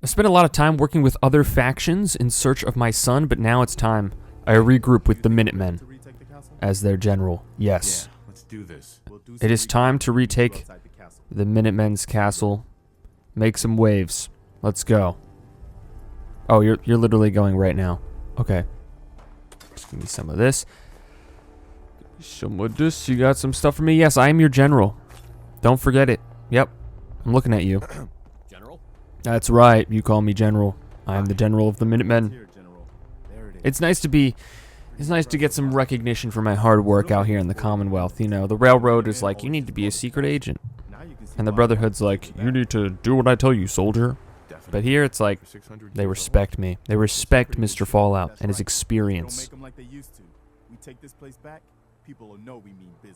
I spent a lot of time working with other factions in search of my son, but now it's time. I regroup with the Minutemen as their general. Yes. Yeah, let's do this. It is time to retake the Minutemen's castle. Make some waves. Let's go. Oh, you're literally going right now. Okay. Just give me some of this. Some of this. You got some stuff for me? Yes, I am your general. Don't forget it. Yep. I'm looking at you. General? That's right. You call me general. I am the general of the Minutemen. It's nice to get some recognition for my hard work out here in the Commonwealth. You know, the Railroad is like, you need to be a secret agent. And the Brotherhood's like, you need to do what I tell you, soldier. But here it's like, they respect me. They respect Mr. Fallout and his experience.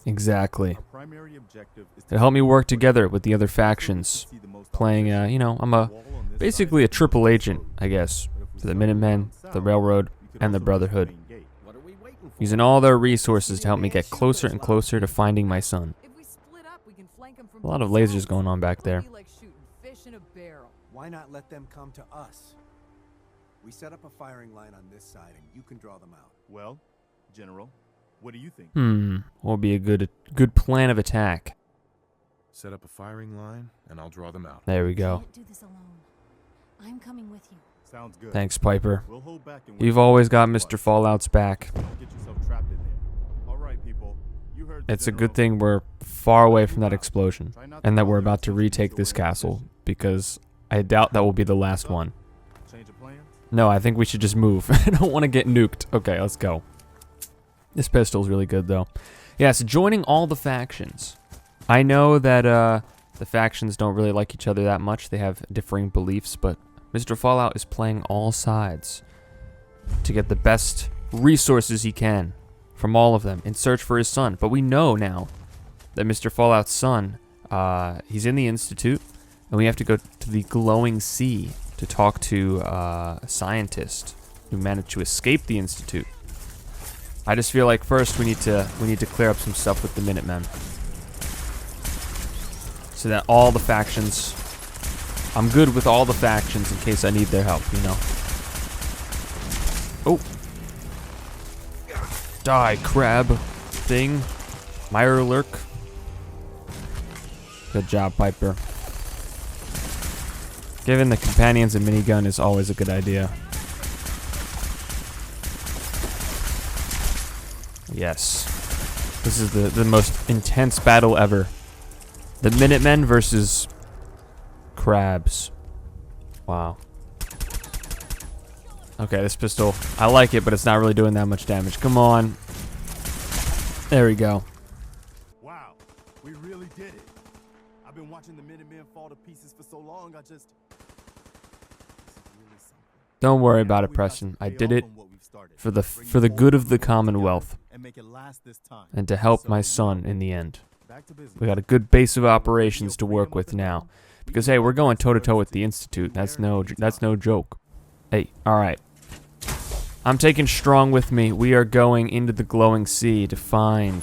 Exactly. It helped me work together with the other factions. Playing, you know, I'm basically a triple agent, I guess. For the Minutemen, the Railroad, and the Brotherhood. Using all their resources to help me get closer and closer to finding my son. A lot of lasers going on back there. Why not let them come to us? We set up a firing line on this side and you can draw them out. Well, General, what do you think? What would be a good plan of attack? Set up a firing line, and I'll draw them out. There we go. Can't do this alone. I'm coming with you. Sounds good. Thanks, Piper. We'll hold back and You've always got Mr. Fallout's back. Don't get yourself trapped in there. All right, people. You heard the It's a general. good thing we're far away from that explosion, and that we're about to retake this castle, because I doubt that will be the last one. Change of plans? No, I think we should just move. I don't want to get nuked. Okay, let's go. This pistol's really good, though. Yes, joining all the factions. I know that the factions don't really like each other that much. They have differing beliefs, but Mr. Fallout is playing all sides to get the best resources he can from all of them in search for his son. But we know now that Mr. Fallout's son, he's in the Institute, and we have to go to the Glowing Sea to talk to a scientist who managed to escape the Institute. I just feel like first we need to clear up some stuff with the Minutemen, so that all the factions, I'm good with all the factions in case I need their help, you know. Oh, die, crab thing, Mirelurk. Good job, Piper. Giving the companions a minigun is always a good idea. Yes. This is the most intense battle ever. The Minutemen versus crabs. Wow. Okay, this pistol, I like it, but it's not really doing that much damage. Come on. There we go. Wow, we really did it. I've been watching the Minutemen fall to pieces for so long, I just... This is really something. Don't worry about it, Preston. I did it for the good of the Commonwealth And make it last this time. and to help my son in the end. We got a good base of operations to work with now, because hey, we're going toe to toe with the Institute. That's no joke. Hey, all right. I'm taking Strong with me. We are going into the Glowing Sea to find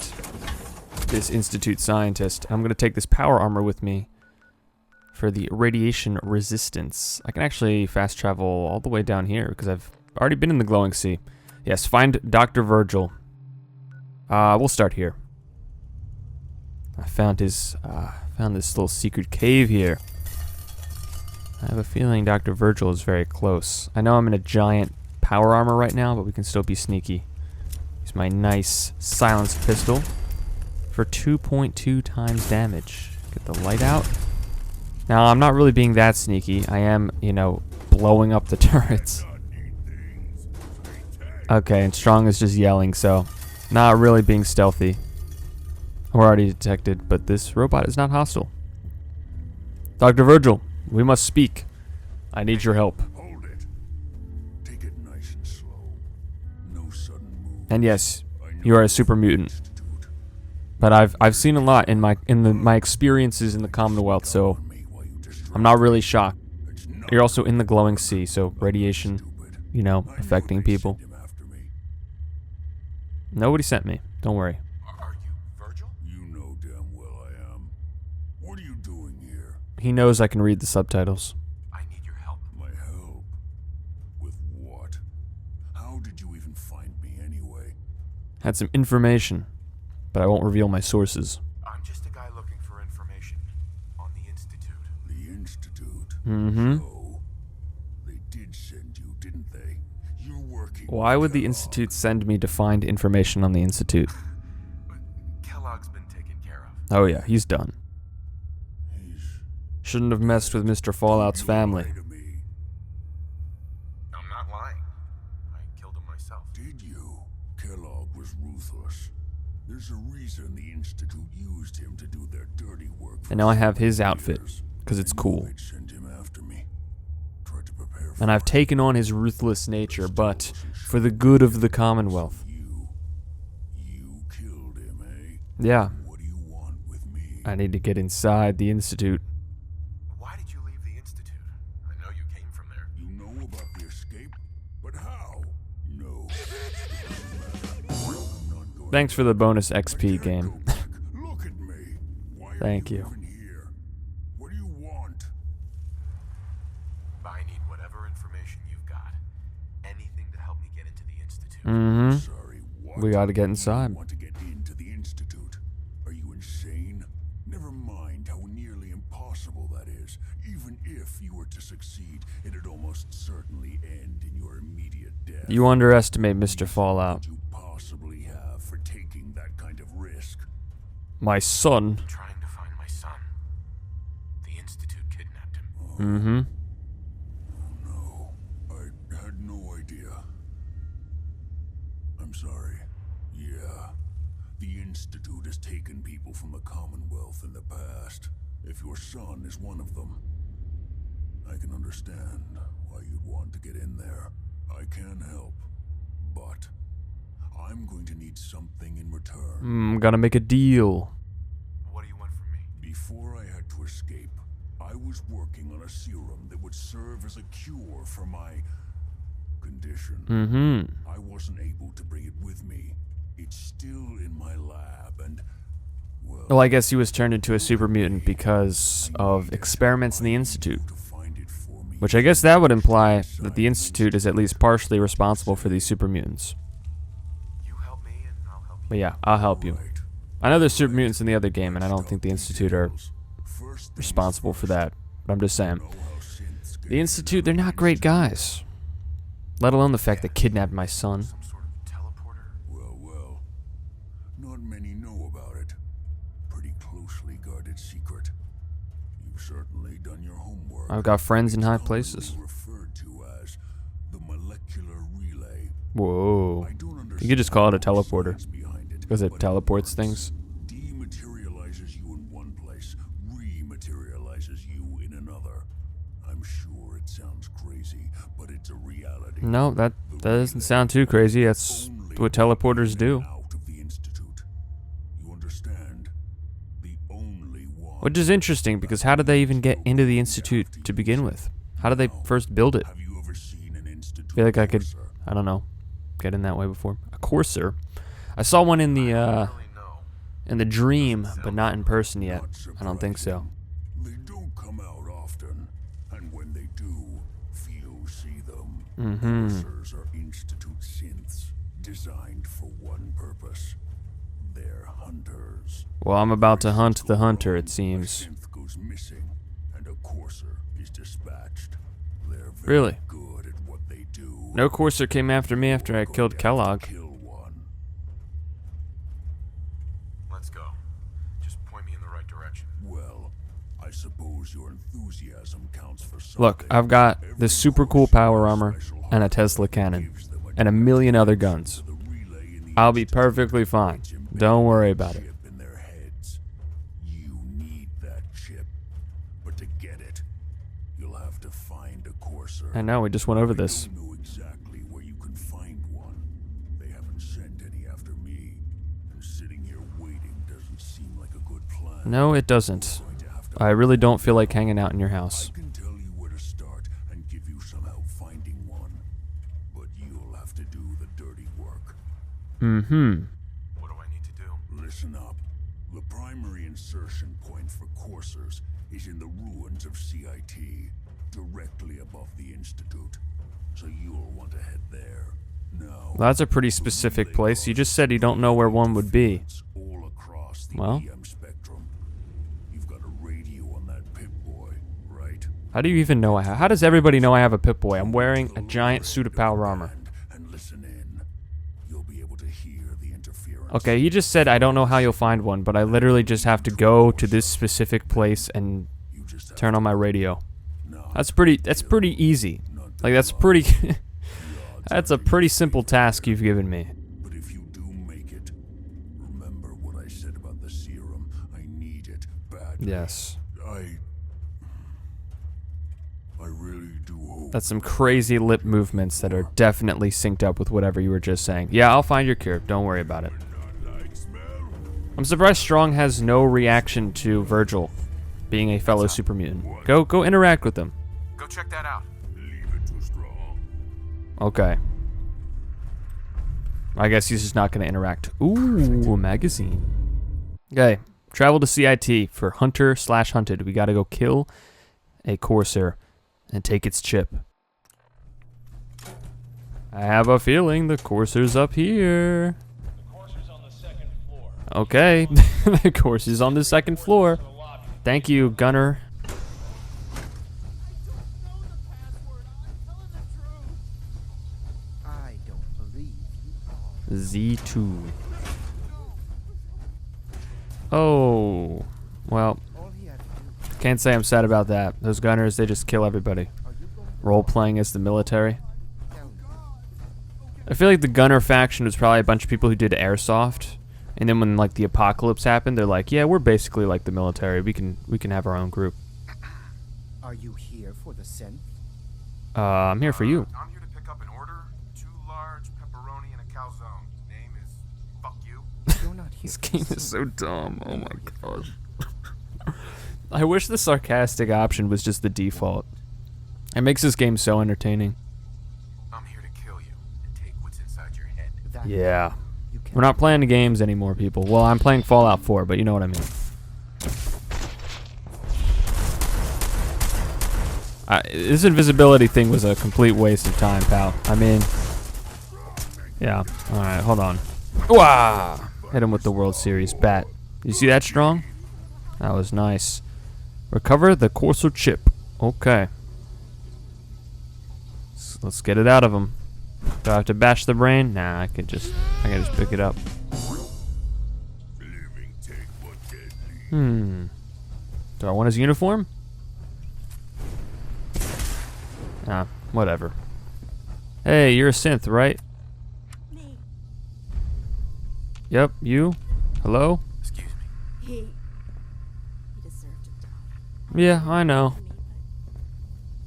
this Institute scientist. I'm gonna take this power armor with me for the radiation resistance. I can actually fast travel all the way down here because I've already been in the Glowing Sea. Yes, find Dr. Virgil. We'll start here. I found this little secret cave here. I have a feeling Dr. Virgil is very close. I know I'm in a giant power armor right now, but we can still be sneaky. Use my nice silenced pistol for 2.2 times damage. Get the light out. Now, I'm not really being that sneaky. I am, you know, blowing up the turrets. Okay, and Strong is just yelling, so not really being stealthy. We're already detected, but this robot is not hostile. Dr. Virgil, we must speak. I need your help. Hold it. Take it nice and slow. No sudden move. And yes, you are a super mutant. But I've seen a lot in my experiences in the Commonwealth, so I'm not really shocked. You're also in the Glowing Sea, so radiation, you know, affecting people. Nobody sent me. Don't worry. Are you Virgil? You know damn well I am. What are you doing here? He knows I can read the subtitles. I need your help. My Had some information, but I won't reveal my sources. I'm just a guy looking for information on the Institute. The Institute. Mm-hmm. So, they did send you, didn't they? You're working. Why with would the Kellogg. Institute send me to find information on the Institute? But Kellogg's been taken care of. Oh yeah, he's done. He's Shouldn't have messed with Mr. Fallout's family. to me. I'm not lying. I killed him myself. Did you? Kellogg was ruthless. There's a reason the Institute used him to do their dirty work. And now I have his outfit, years. because it's I knew cool. they'd send him after me. Tried to prepare for And I've it. taken on his ruthless nature, but for the good of the Commonwealth. You killed him, eh? Yeah, What do you want with me? I need to get inside the Institute. Why did you leave the Institute? I know you came from there. You know about the escape, but how? No. I'm not going Thanks for the bonus XP to game. go back. Look at me. Why are Thank you. even here? What do you want? I need whatever information you've got. Anything to help me get into the Institute. Mm-hmm. Sorry, what? We gotta get You inside. want to get into the Institute? Are you insane? Never mind how nearly impossible that is. Even if you were to succeed, it'd almost certainly end in your immediate death. You underestimate Mr. Fallout. What you possibly have for taking that kind of risk? My son. I'm trying to find my son. The Institute kidnapped him. Mm-hmm. No, I had no idea. I'm sorry. Yeah, the Institute has taken people from the Commonwealth in the past. If your son is one of them, I can understand why you'd want to get in there. I can help, but I'm going to need something in return. Gotta make a deal. What do you want from me? Before I had to escape, I was working on a serum that would serve as a cure for my condition. Mm-hmm. I wasn't able to bring it with me. It's still in my lab, and Well, I guess he was turned into a super mutant because of experiments in the Institute. to find it for me. Which I guess that would imply that the Institute is at least partially responsible for these super mutants. You help me and I'll help you. But yeah, I'll help you. Right. I know there's super mutants in the other game, and I don't think the Institute are First things responsible for that. But I'm just saying. know how synths get The Institute, they're not great guys. Let alone the fact they kidnapped my son. Some sort of teleporter? Well, not many know about it. Pretty closely guarded secret. You've certainly done your homework. I've got friends in high Commonly places. referred to as the molecular relay. Whoa. I don't understand You could just call it a the teleporter. science behind it, Because it but teleports works. things. Dematerializes you in one place, rematerializes you in another. I'm sure it sounds crazy, but it's a reality. No, that doesn't sound too crazy. That's Only what teleporters do. out of the Institute. You understand? The only one. Which is interesting, because how did they even get into the Institute to begin with? How did they first build it? Have you ever seen an Institute? I feel like I could, Courser? I don't know, get in that way before. A Courser? I saw one in the, Really no. in the dream, but not in person yet. Not I don't think so. They don't come out often, and when they do, few see them. Mm-hmm. Coursers are Institute synths, designed for one purpose. They're hunters. Well, I'm about to hunt the hunter, it A seems. synth goes missing, and a courser is dispatched. They're very Really? good at what they do. No Courser came after me after I Going killed to have to Kellogg. Kill one. Let's go. Just point me in the right direction. Well, I suppose your enthusiasm counts for something. Look, I've got this super cool power armor and a Tesla cannon and a million other guns. I'll be perfectly fine. Don't worry about it. In their heads. You need that chip, but to get it, you'll have to find a courser. I know, we just went over this. I don't know exactly where you can find one. They haven't sent any after me, and sitting here waiting doesn't seem like a good plan. No, it doesn't. Going to have to I really don't feel like hanging out in your house. I can tell you where to start and give you some help finding one, but you'll have to do the dirty work. Mm-hmm. What do I need to do? Listen up. The primary insertion point for coursers is in the ruins of CIT, directly above the Institute. So you'll want to head there. Now, Well, that's a pretty specific place. You just said you don't know where one would be. it's all across the Well? EM spectrum. You've got a radio on that Pip-Boy, right? How do you even know how does everybody know I have a Pip-Boy? I'm wearing a giant suit of power armor. And listen in. You'll be able to hear the interference. Okay, he just said I don't know how you'll find one, but I literally just have to go to this specific place and You just have turn on my radio. now. That's pretty easy. Like that's pretty that's a pretty simple task you've given me. But if you do make it, remember what I said about the serum. I need it badly. Yes. I really do hope. That's some crazy lip movements that are definitely synced up with whatever you were just saying. Yeah, I'll find your cure. Don't worry about it. I'm surprised Strong has no reaction to Virgil being a fellow super mutant. Go interact with him. Go check that out. Leave it to Strong. Okay. I guess he's just not going to interact. Ooh, a magazine. Okay. Travel to CIT for Hunter/Hunted. We got to go kill a Corsair and take its chip. I have a feeling the Corsair's up here. Okay. The Corsair's on the second floor. Thank you, Gunner. I don't believe you. Z2. Oh. Well, All he had to do. can't say I'm sad about that. Those gunners, they just kill everybody. Are you going to Role-playing as the military. tell me? I feel like the gunner faction was probably a bunch of people who did airsoft. And then when like the apocalypse happened, they're like, yeah, we're basically like the military. We can have our own group. Are you here for the synth? I'm here for you. I'm here to pick up an order. 2 large pepperoni and a calzone. Name is fuck you. You're not here. This for game the is synth. so dumb. Oh my gosh. I wish the sarcastic option was just the default. It makes this game so entertaining. I'm here to kill you and take what's inside your head. That Yeah. you can We're not playing the games anymore, people. Well, I'm playing Fallout 4, but you know what I mean. This invisibility thing was a complete waste of time, pal. I mean, yeah. Alright, hold on. Wah! Hit him with the World Series bat. You see that, Strong? That was nice. Recover the Corsair chip. Okay. Let's get it out of him. Do I have to bash the brain? Nah, I can just pick it up. Living take what deadly. Do I want his uniform? Ah, whatever. Hey, you're a synth, right? Me. Yep, you? Hello? Excuse me. He deserved to die. Yeah, I know. For me,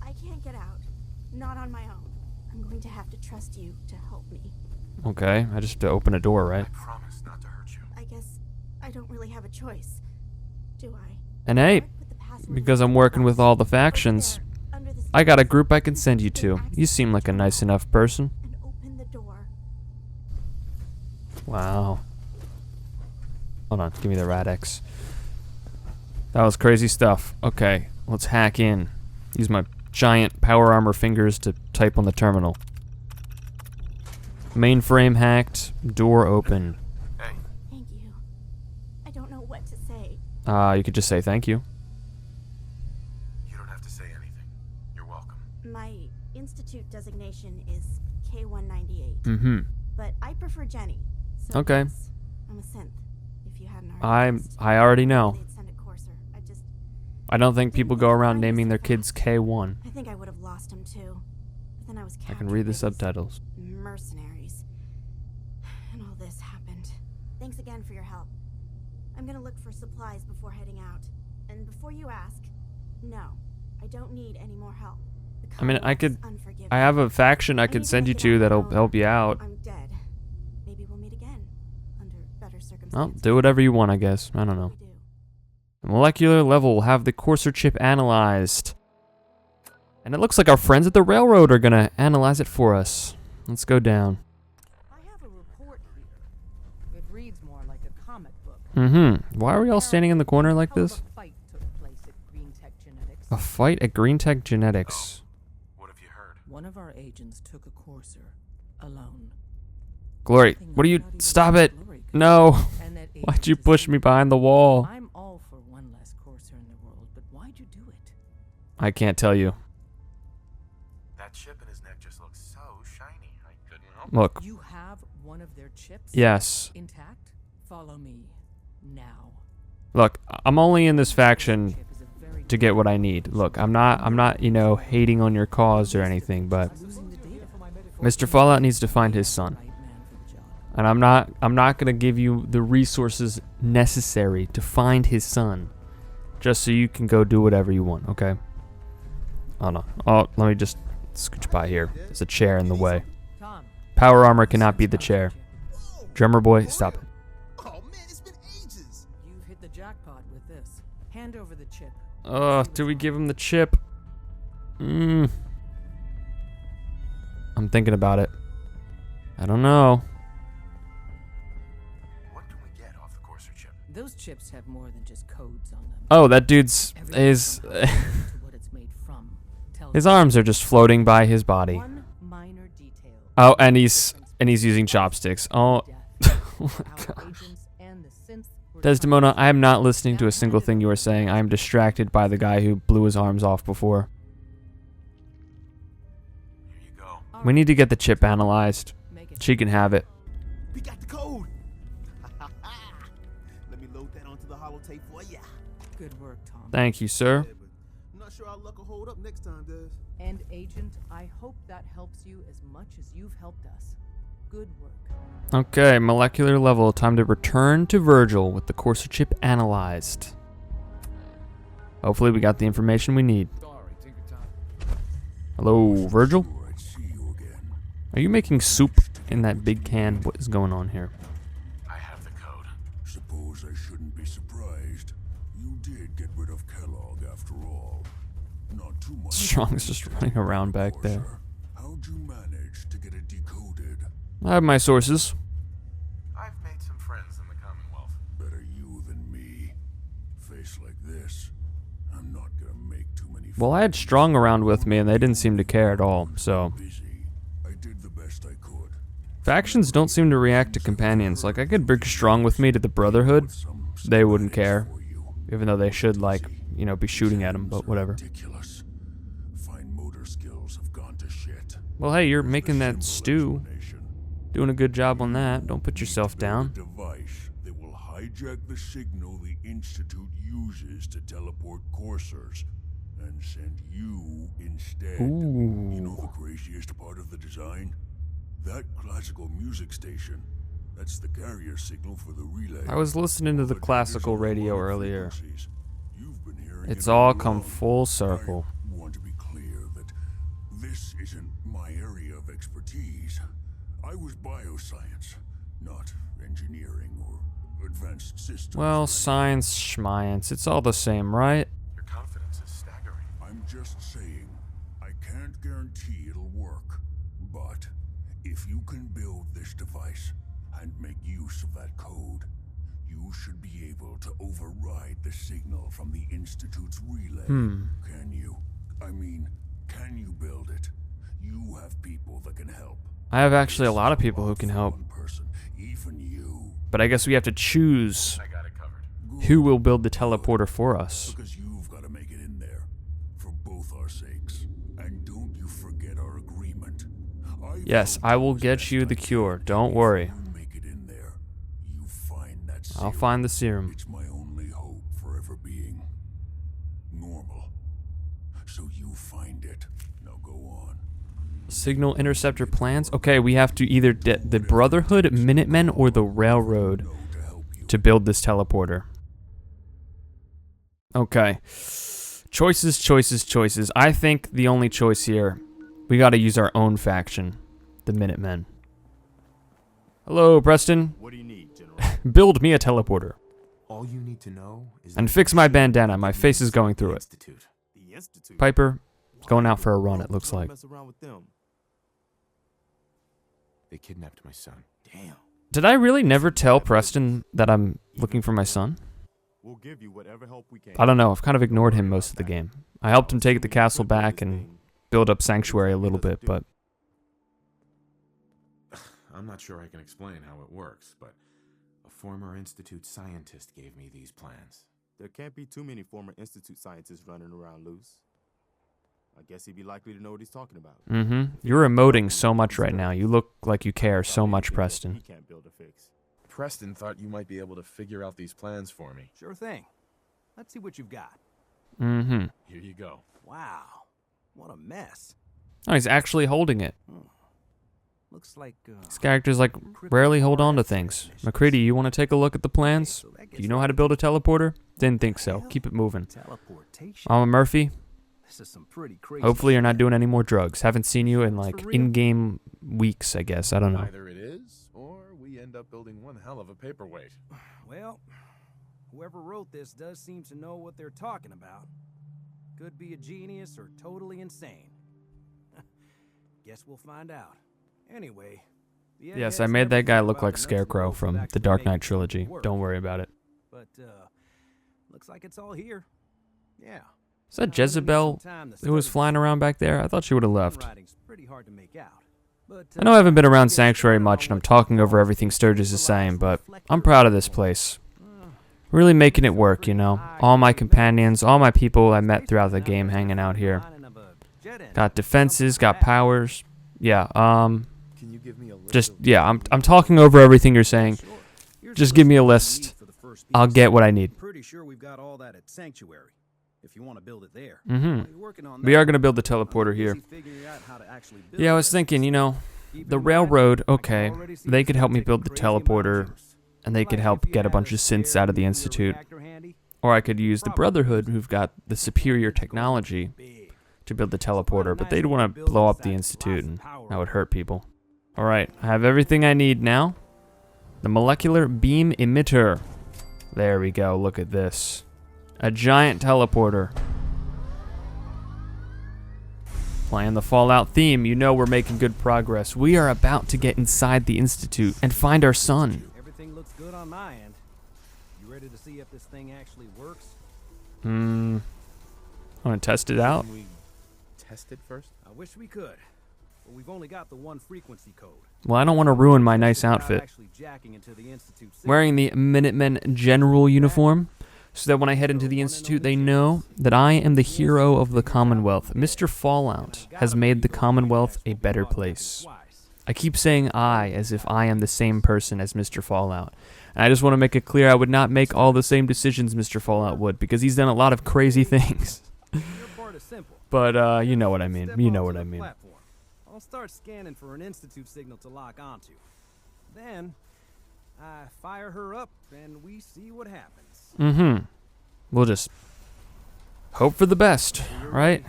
but I can't get out. Not on my own. I'm going to have to trust you to help me. Okay, I just have to open a door, right? I promise not to hurt you. I guess I don't really have a choice. Do I? And hey, Put the password because in I'm the working with box. all the Right factions, there, under the I got a stairs. group I can send you to. You seem like a nice enough person. And open the door. Wow. Hold on, give me the Radex. That was crazy stuff. Okay, let's hack in. Use my giant power armor fingers to type on the terminal. Mainframe hacked, door open. Hey, Thank you. I don't know what to say. You could just say thank you. you don't have to say anything. You're welcome. My institute designation is K198, Mm-hmm. but I prefer Jenny. So Okay. yes, I'm a synth. If you hadn't already guessed. I already know. They'd send a courser. I don't think people go around naming their kids K1. I think I would have lost him too. But then I was I captured can read the by these subtitles. mercenaries. And all this happened. Thanks again for your help. I'm gonna look for supplies before heading out. And before you ask, no, I don't need any more help. The I mean, I Commonwealth is could- unforgiving. I have a faction I need could to send you make it to on my that'll own. help you out. I'm dead. Maybe we'll meet again under better Well, circumstances. do whatever you want, I guess. I don't know. We do. The molecular level will have the Corsair chip analyzed. And it looks like our friends at the railroad are gonna analyze it for us. Let's go down. I have a report here. It reads more like a comic book. Mm-hmm. Why are we all standing in the corner like How of this? A fight took place at Green Tech Genetics. A fight at Green Tech Genetics. What have you heard? One of our agents took a Corsair, alone. Glory, what do you... Stop it! No! And that Why'd you agent is push me behind the wall? I'm all for one less Courser in the world, but why'd you do it? I can't tell you. That chip in his neck just looks so shiny. I couldn't help Look, You have one of their chips yes. intact? Follow me now. Look, I'm only in this faction Chip is a very to get what I need. Look, I'm not, you know, hating on your cause or anything, but losing the data. Mr. Fallout needs to find his son. Right man for the job. And I'm not going to give you the resources necessary to find his son just so you can go do whatever you want, okay? Oh no. Oh, let me just scooch by here. There's a chair in the way. Tom, Power armor cannot be the chair. Drummer boy, stop it. Oh man, it's been ages. you've hit the jackpot with this. Hand over the chip. Do we give him the chip? I'm thinking about it. I don't know. What can we get off the Courser chip? Those chips have more than just codes on them. Oh, that dude's Everything his from how it's made to what it's made from tells his us arms are just floating by his body. one minor detail. Oh, and he's using chopsticks. Oh, oh my Our god. agents and the synth were Desdemona, trying I am not listening to a single thing you are saying. I am distracted by the guy who blew his arms off before. Here you go. to- We need to get the chip analyzed. Make it She can have it. We got the code. Let me load that onto the holotape for ya. good work, Tom. Thank you, sir. Yeah, but I'm not sure our luck will hold up next time, Des. And Agent, I hope that helps you as much as you've helped us. Good work. Okay, molecular level. Time to return to Virgil with the Courser chip analyzed. Hopefully we got the information we need. Hello, Virgil? Sure, I'd see you again. Are you making soup in that big can? What is going on here? I have the code. Suppose I shouldn't be surprised. You did get rid of Kellogg after all. Not too much. Strong's just running around back there. Courser. How'd you manage to get it decoded? I have my sources. I've made some friends in the Commonwealth. Better you than me. Face like this, I'm not gonna make too many. Well, I had Strong around with me and they didn't seem to care at all, so. Busy. I did the best I could. Factions don't seem to react to companions. Like, I could bring Strong with me to the Brotherhood. Some They wouldn't care. for you. Even though they should, like, you know, be shooting at him, but whatever. Ridiculous. Fine motor skills have gone to shit. Well, hey, you're making that stew. Explanation. Doing a good job on that. Don't put yourself Build a down. device that will hijack the signal the Institute uses to teleport coursers and send you instead. Ooh. You know the craziest part of the design? That classical music station. That's the carrier signal for the relay. I was listening to the But classical here's a radio lot of earlier. frequencies. You've been hearing It's it all all come along. full circle. I want to be clear that this isn't my area of expertise. I was bioscience, not engineering or advanced systems. Well, science, schmience, it's all the same, right? Your confidence is staggering. I'm just saying, I can't guarantee it'll work. But if you can build this device and make use of that code, you should be able to override the signal from the Institute's relay. Can you? I mean, can you build it? You have people that can help. I have actually a lot of people who can help, One person, even you. but I guess we have to choose I got it covered. who will build the teleporter for us. Because you've got to make it in there, for both our sakes. And don't you forget our agreement. Yes, I will get you the cure. Don't worry. You make it in there, you find that I'll serum. find the serum. It's my only hope for ever being normal. So you find it. Now go on. Signal interceptor plans? Okay, we have to either get the Brotherhood, Minutemen, or the Railroad No to help you. to build this teleporter. Okay. Choices, choices, choices. I think the only choice here, we gotta use our own faction, the Minutemen. Hello, Preston. What do you need, General? Build me a teleporter. All you need to know is And that fix my bandana. My face is going through it. Institute. The Institute. Piper, going out for a run, it looks Don't like. mess around with them. They kidnapped my son. Damn. Did I really never tell Preston that I'm looking for my son? We'll give you whatever help we can. I don't know. I've kind of ignored him most of the game. I helped him take the castle back and build up Sanctuary a little bit, but I'm not sure I can explain how it works, but a former Institute scientist gave me these plans. There can't be too many former Institute scientists running around loose. I guess he'd be likely to know what he's talking about. You're emoting so much right now. You look like you care so much, Preston. He can't build a fix. Preston thought you might be able to figure out these plans for me. Sure thing. Let's see what you've got. Here you go. Wow. What a mess. Oh, he's actually holding it. Looks like These characters, like, rarely hold on to things. McCready, you want to take a look at the plans? Do you know how to build a teleporter? Didn't think so. Keep it moving. teleportation. Mama Murphy, This is some pretty crazy. hopefully you're not doing any more drugs. Haven't seen you in, like, For real? in-game weeks, I guess. I don't know. Either it is, or we end up building one hell of a paperweight. Well, whoever wrote this does seem to know what they're talking about. Could be a genius or totally insane. Guess we'll find out. Anyway. Yes, I made that guy look like Scarecrow from the Dark Knight trilogy. Don't worry about it. But looks like it's all here. Yeah. Is that Jezebel who was flying around back there? I thought she would have left. Pretty hard to make out. But, I know I haven't been around Sanctuary much and I'm talking over everything Sturgis is saying, but I'm proud of this place. Really making it work, you know. All my companions, all my people I met throughout the game hanging out here. Got defenses, got powers. Yeah, Can you give me a list just, of- yeah, I'm talking over everything you're saying. Just give me a list. I'll get what I need. Pretty sure we've got all that at Sanctuary. If you want to build it there. We are going to build the teleporter here. Yeah, I was thinking, you know, the railroad, okay, they could help me build the teleporter, and they could help get a bunch of synths out of the Institute. Or I could use the Brotherhood, who've got the superior technology, to build the teleporter, but they'd want to blow up the Institute, and that would hurt people. Alright, I have everything I need now. The molecular beam emitter. There we go, look at this. A giant teleporter. Playing the Fallout theme, you know we're making good progress. We are about to get inside the Institute and find our son. Everything looks good on my end. You ready to see if this thing actually works? Want to test it out? Can we test it first? I wish we could, but we've only got the one frequency code. Well, I don't want to ruin my nice outfit. Actually jacking into the Institute Wearing the Minutemen General uniform, so that when I head into the Institute, they know that I am the hero of the Commonwealth. Mr. Fallout has made the Commonwealth a better place. I keep saying I as if I am the same person as Mr. Fallout. And I just want to make it clear I would not make all the same decisions Mr. Fallout would, because he's done a lot of crazy things. But, you know what I mean. You know what I mean. I'll start scanning for an Institute signal to lock onto. Then, I fire her up, and we see what happens. We'll just hope for the best, right?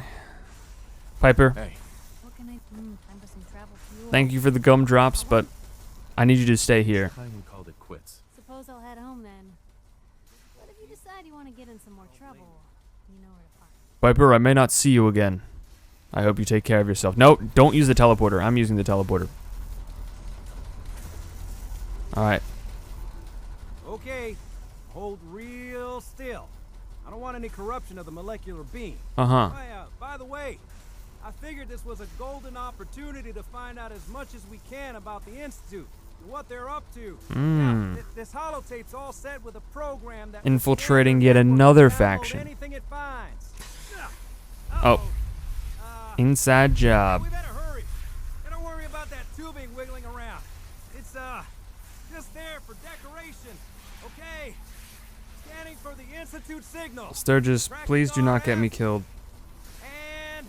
Piper, Hey, What can I time for some travel fuel? thank you for the gumdrops, but I need you to stay here. time we called it quits. Suppose I'll head home then. But if you decide you want to get in some more trouble, you know where to find me. Piper, I may not see you again. I hope you take care of yourself. No, don't use the teleporter. I'm using the teleporter. Alright. Okay, hold real still. I don't want any corruption of the molecular beam. Uh-huh. By the way, I figured this was a golden opportunity to find out as much as we can about the Institute and what they're up to. Now, this holotape's all set with a program that Infiltrating yet another faction. Anything it finds. Oh. Inside job. We better hurry. And don't worry about that tubing wiggling around. It's just there for decoration. Okay. Scanning for the Institute signal. Sturgis, please do not get me killed. And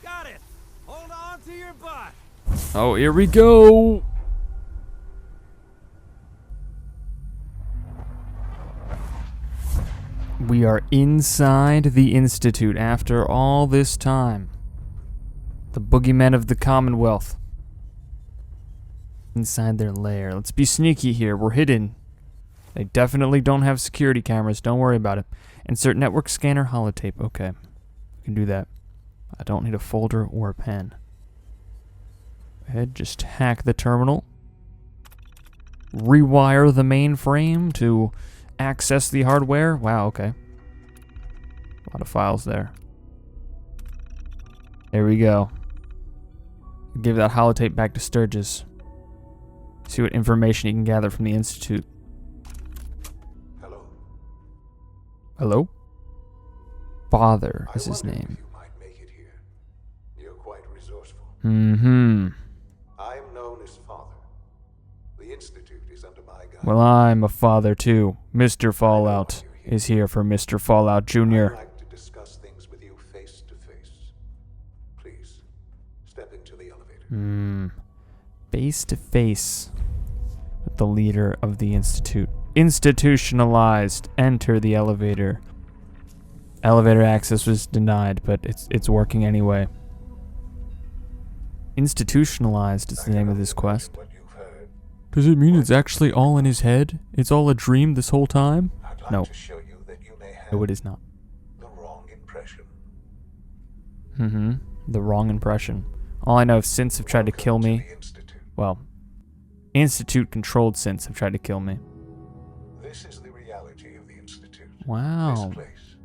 got it. Hold on to your butt. Oh, here we go. We are inside the Institute after all this time. The boogeymen of the Commonwealth. Inside their lair. Let's be sneaky here. We're hidden. They definitely don't have security cameras. Don't worry about it. Insert network scanner holotape. Okay. We can do that. I don't need a folder or a pen. Go ahead, just hack the terminal. Rewire the mainframe to access the hardware. Wow, okay. A lot of files there. There we go. Give that holotape back to Sturgis. See what information he can gather from the Institute. Hello. Hello? Father is I his wondered name. if you might make it here. You're quite resourceful. Mm-hmm. I'm known as Father. The Institute is under my guidance. Well, I'm a father too. Mr. Fallout is here for Mr. Fallout I'd Jr. like to discuss things with you face to face. Please, step into the elevator. Face to face with the leader of the Institute. Institutionalized. Enter the elevator. Elevator access was denied, but it's working anyway. Institutionalized is the name of this quest. What you've heard, Does it mean it's actually all in his head? It's all a dream this whole time? I'd like No. to show you that you may have No, it is not. the wrong impression. The wrong impression. All I know is synths have tried to kill Welcome me. to the Institute. Well, Institute-controlled synths have tried to kill me. This is the reality of the Institute. Wow. This place,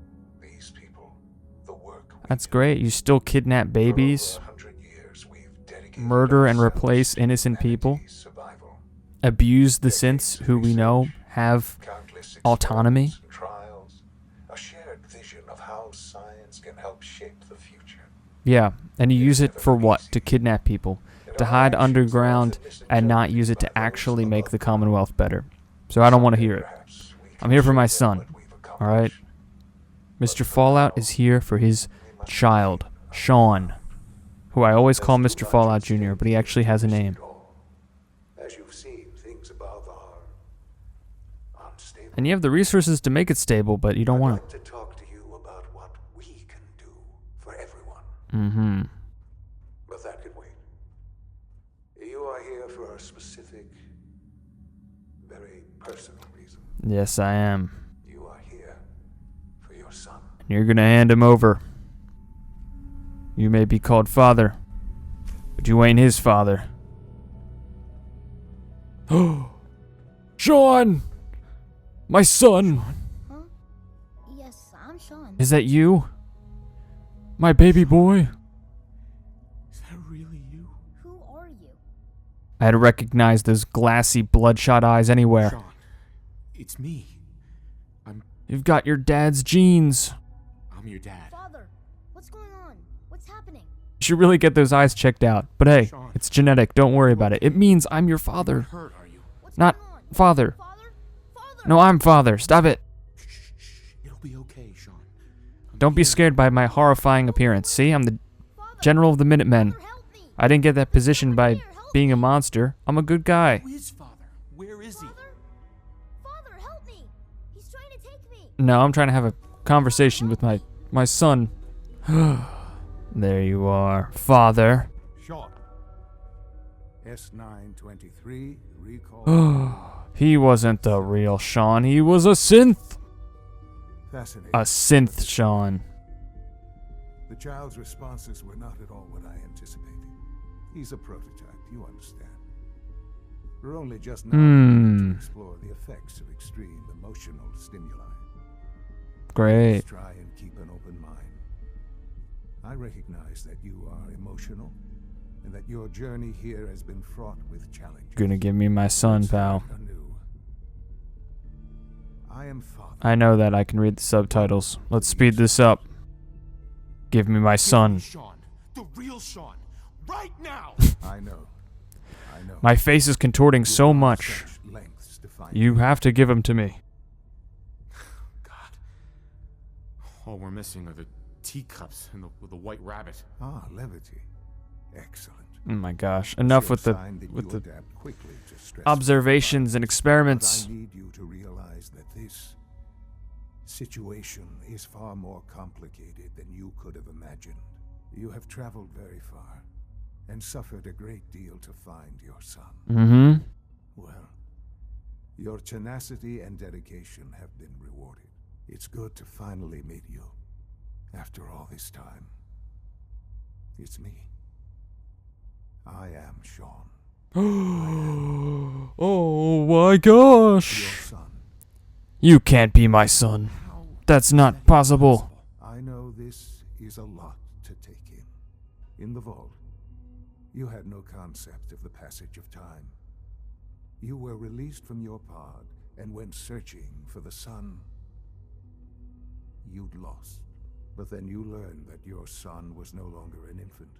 these people, the work we That's do. great. You still kidnap For babies, over 100 years, we've dedicated murder and ourselves replace to innocent people, humanity's survival. abuse the synths who we know have Countless autonomy. experiments and trials, a shared vision of how science can help shape the future. Yeah, and you use it for what? To kidnap people, to hide underground, and not use it to actually make the Commonwealth better. So I don't want to hear it. Perhaps we I'm can here for my show them son. what we've All right? accomplished. Mr. Fallout is here for his child, Sean, who I always call Mr. Fallout Jr., but he actually has a name. As you've seen, things above are unstable. And you have the resources to make it stable, but you don't I'd want like to talk to you about what we can do for everyone. it. But that can wait. You are here for a specific, very personal reason. Yes, I am. You are here for your son. You're gonna hand him over. You may be called father, but you ain't his father. Sean! My son! Huh? Yes, I'm Sean. Is that you? My baby boy? Is that really you? Who are you? I had recognized those glassy, bloodshot eyes anywhere. Sean, it's me. You've got your dad's genes. I'm your dad. Father, what's going on? What's happening? You should really get those eyes checked out. But hey, Sean. it's genetic. Don't worry about it. It means I'm your father. Hurt, are you? What's Not going on? father. Father? Father! No, I'm father. Stop it. Shh. It'll be okay, Sean. I'm Don't be here. scared by my horrifying appearance. See, I'm the Father! general of the Minutemen. Father, help me! I didn't get that position by being a monster. I'm a good guy. Who is father? Where is he? Father? Father, help me! He's trying to take me! No, I'm trying to have a conversation with my son. There you are, father. Sean. S923, recall. He wasn't the real Sean. He was a synth. Fascinating. A synth Sean. The child's responses were not at all what I anticipated. He's a prototype, you understand. We're only just now beginning to explore the effects of extreme emotional stimuli. Great. Let's try and keep an open mind. I recognize that you are emotional, and that your journey here has been fraught with challenges. Gonna give me my son, pal. Anew. I am Father. I know that. I can read the subtitles. Let's speed this up. Give me my son. Sean. The real Sean. Right now! I know. My face is contorting so You've gone much. such lengths to find You have to give him to me. God. All we're missing are the teacups and the white rabbit. Ah, levity. Excellent. Oh my gosh. Enough with the Sign that you adapt quickly to stress. observations and But experiments. I need you to realize that this situation is far more complicated than you could have imagined. You have traveled very far and suffered a great deal to find your son. Mm-hmm. Well, your tenacity and dedication have been rewarded. It's good to finally meet you. After all this time, it's me. I am Sean, Oh my your gosh. son. You can't be my son. That's not possible. I know this is a lot to take in. In the vault, you had no concept of the passage of time. You were released from your pod and went searching for the son you'd lost. But then you learned that your son was no longer an infant,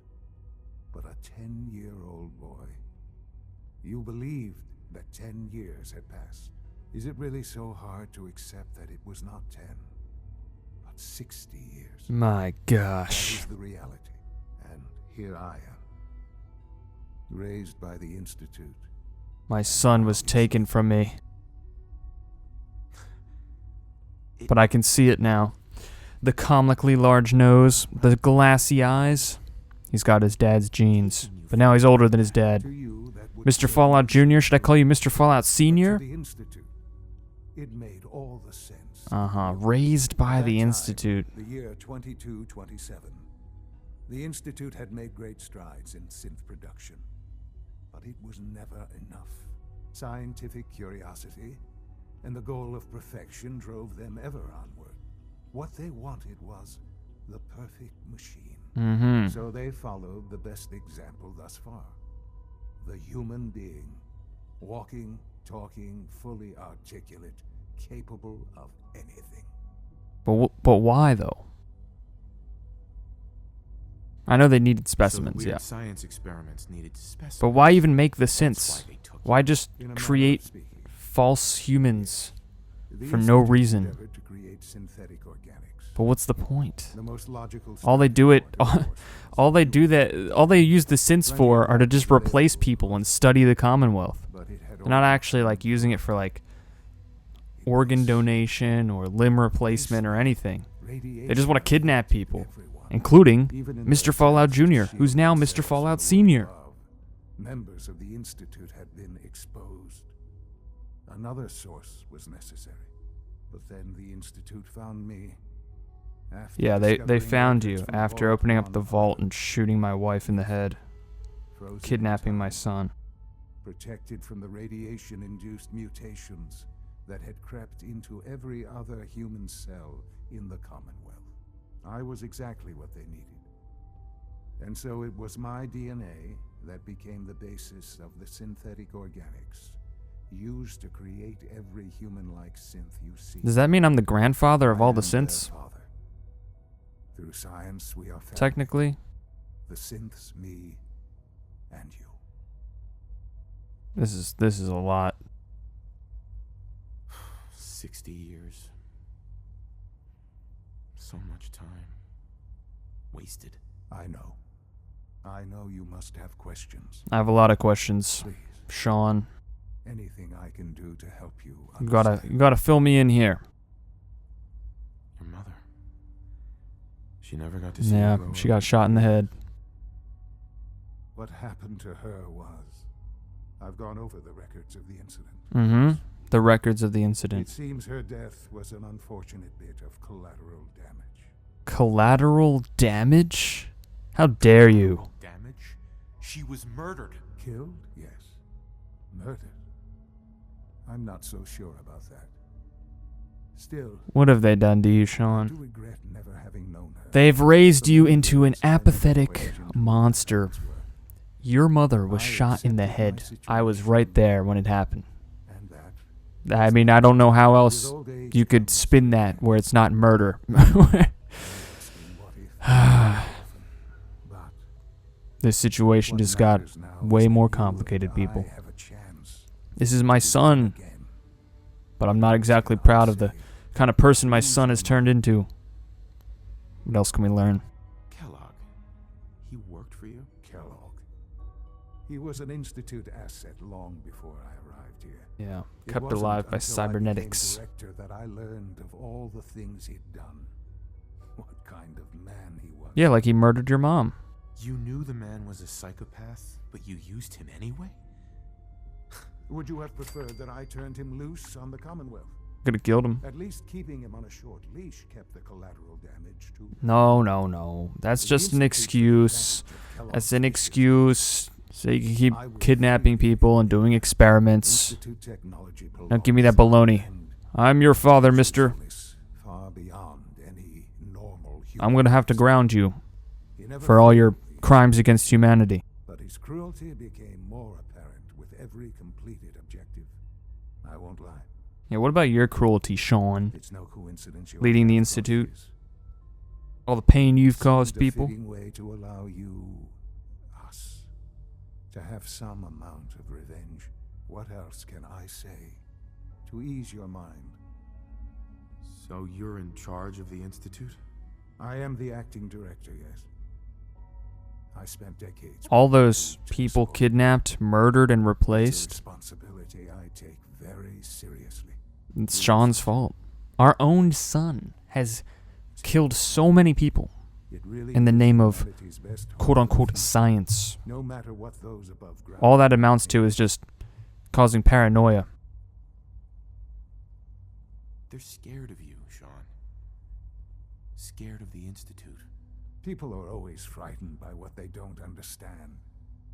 but a 10-year-old boy. You believed that 10 years had passed. Is it really so hard to accept that it was not 10, but 60 years? My That gosh. is the reality. And here I am, raised by the Institute. My son was taken from me. But I can see it now. The comically large nose, the glassy eyes. He's got his dad's genes. But now he's older than his dad. To you, that would Mr. Fallout Jr.? Should I call you Mr. Fallout Sr.? To the Institute, it made all the sense. Raised by At the that time, Institute. The year 2227. The Institute had made great strides in synth production. But it was never enough. Scientific curiosity and the goal of perfection drove them ever onward. What they wanted was the perfect machine. Mm-hmm. So they followed the best example thus far. The human being. Walking, talking, fully articulate, capable of anything. But why, though? I know they needed specimens, so the yeah. weird science experiments needed specimens. But why even make the That's synths? why they took Why just In a manner of create speaking, false humans the for no Institute reason? endeavored to create synthetic organics. But what's the point? The most logical All they starting do it, point, of course, all they use the synths for are to just replace people and study the Commonwealth. but it had They're not actually like using it for like organ donation or limb replacement or anything. They just want to kidnap people, including Mr. Fallout Jr., who's now Mr. Fallout Sr. Members of the Institute had been exposed. Another source was necessary. But then the Institute found me. After Yeah, they discovering found records you from after Vault opening up the 100, vault and shooting my wife in the head, frozen in kidnapping my time, son. protected from the radiation-induced mutations that had crept into every other human cell in the Commonwealth. I was exactly what they needed. And so it was my DNA that became the basis of the synthetic organics used to create every human-like synth you see. Does that mean I'm the grandfather of I all the am their synths? father. Through science, we are family. Technically? The synths, me, and you. This is a lot. 60 years. So much time. Wasted. I know. I know you must have questions. I have a lot of questions. Please, Sean, anything I can do to help you you understand. gotta fill me in here. Your mother. She never got to see Yeah, you grow she up. got shot in the head. What happened to her was... I've gone over the records of the incident. Mm-hmm. The records of the It incident. seems her death was an unfortunate bit of collateral damage. Collateral damage? How dare you? Damage? She was murdered. Killed? Yes. Murdered? I'm not so sure about that. Still, What have they done to you, I Sean? do regret never having known her. They've raised The you many into an years I never apathetic voyaged into monster. Wordsworth, Your mother was I shot in the accepted my head. I was situation. right there when it happened. and that I mean, I don't know how with else old age you could comes spin that where it's not murder. asking what if but This situation what just got matters now way is more that you and complicated, I people. have a chance This is my to son, begin again. but I'm not exactly proud of the kind of person my son has turned into. What else can we learn? Kellogg. He worked for you? Kellogg. He was an Institute asset long before I arrived here. Yeah, It kept wasn't alive by until I became cybernetics. director that I learned of all the things he'd done. What kind of man he was. Yeah, like he murdered your mom. You knew the man was a psychopath, but you used him anyway? Would you have preferred that I turned him loose on the Commonwealth? Could have killed him. At least keeping him on a short leash kept the collateral damage to... No. That's just an excuse. That's an excuse so you can keep kidnapping people and doing experiments. Institute technology Now give me that baloney. I'm your father, mister. Far beyond any normal human. I'm gonna have to ground you He never for all your failed me, crimes against humanity. But his cruelty became more apparent with every completed objective. I won't lie. Yeah, what about your cruelty, Sean? It's no coincidence you're Leading the Institute? All the pain you've caused people? Seemed a fitting way to allow you, us, to have some amount of revenge. What else can I say to ease your mind? So you're in charge of the Institute? I am the acting director, yes. I spent decades. All those people kidnapped, murdered, and It's a replaced? responsibility I take very seriously. It's Sean's fault. Our own son has killed so many people It really in the is name of humanity's best hope quote-unquote for science. no matter what those above ground. All that amounts to is just causing paranoia. They're scared of you, Sean. Scared of the Institute. People are always frightened by what they don't understand.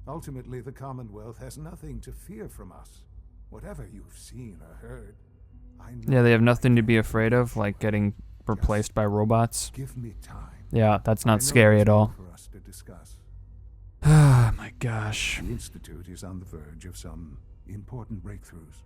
Ultimately, the Commonwealth has nothing to fear from us. Whatever you've seen or heard, I know. Yeah, they have nothing to be afraid of, like getting replaced by robots. Give me time. Yeah, that's I know not scary at there's all. more for us to discuss. Ah, my gosh. The Institute is on the verge of some important breakthroughs.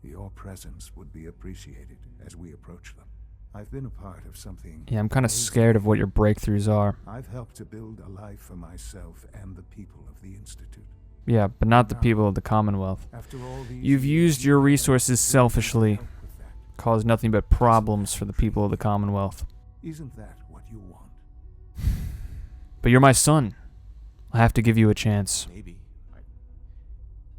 Your presence would be appreciated as we approach them. I've been a part of something. Yeah, I'm kind of amazing. scared of what your breakthroughs are. I've helped to build a life for myself and the people of the Institute. Yeah, but not the people of the Commonwealth. After all these You've years, used your you have resources helped selfishly, with that. caused nothing but problems for the people of the Commonwealth. Isn't that what you want? But you're my son. I have to give you a chance. Maybe.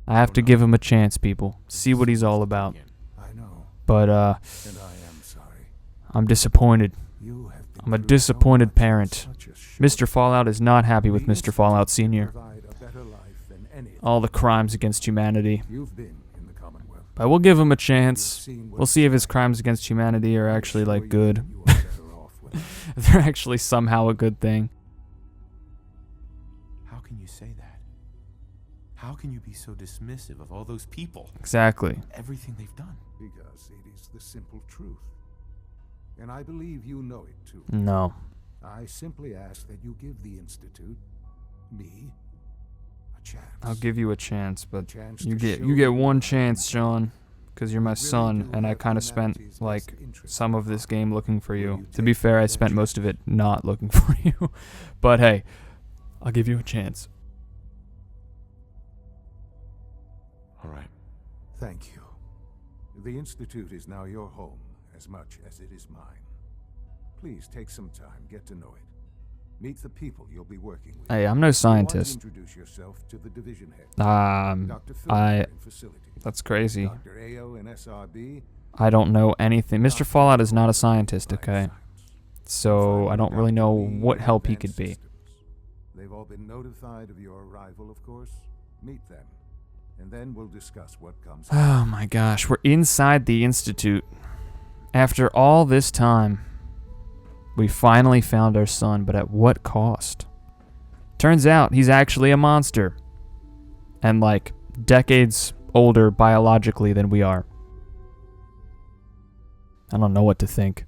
I have to give him a chance, people. See what he's all about. I know, But, and I am sorry. I'm disappointed. You have been I'm a through so disappointed much in parent. such a short Mr. Fallout is not happy with The Mr. Fallout Institute Sr. will provide a better life than anything. All the crimes against humanity. You've been in the Commonwealth. But we'll give him a You've chance. seen what We'll see if his crimes against humanity are I actually, assure like, you good. you are better off without it. They're actually somehow a good thing. How can you say that? How can you be so dismissive of all those people? Exactly. Everything they've done. Because it is the simple truth. And I believe you know it too. No. I simply ask that you give the Institute, me, a chance. I'll give you a chance, but chance you to get show you get you one how chance, Sean, because you're my really son, do and I have kind of spent humanity's like best interest some at of this heart. game looking for Will you. you To be take fair, I that spent most chance? of it not looking for you. But hey, I'll give you a chance. All right. Thank you. The Institute is now your home as much as it is mine. Please take some time, get to know it. Meet the people you'll be working with. Hey, I'm no You want to scientist. introduce yourself to the division head. I Dr. Phillips in facilities. that's crazy. Dr. Ao in SRB. I don't know anything. Mr. Dr. Fallout is not a Jones in scientist, Life okay? Science. So I Finally, don't really Dr. know Lee what in help he Advanced could be. Systems. They've all been notified of your arrival, of course. Meet them, and then we'll discuss what comes. Oh my gosh, we're inside the Institute. After all this time, we finally found our son, but at what cost? Turns out he's actually a monster. And like decades older biologically than we are. I don't know what to think.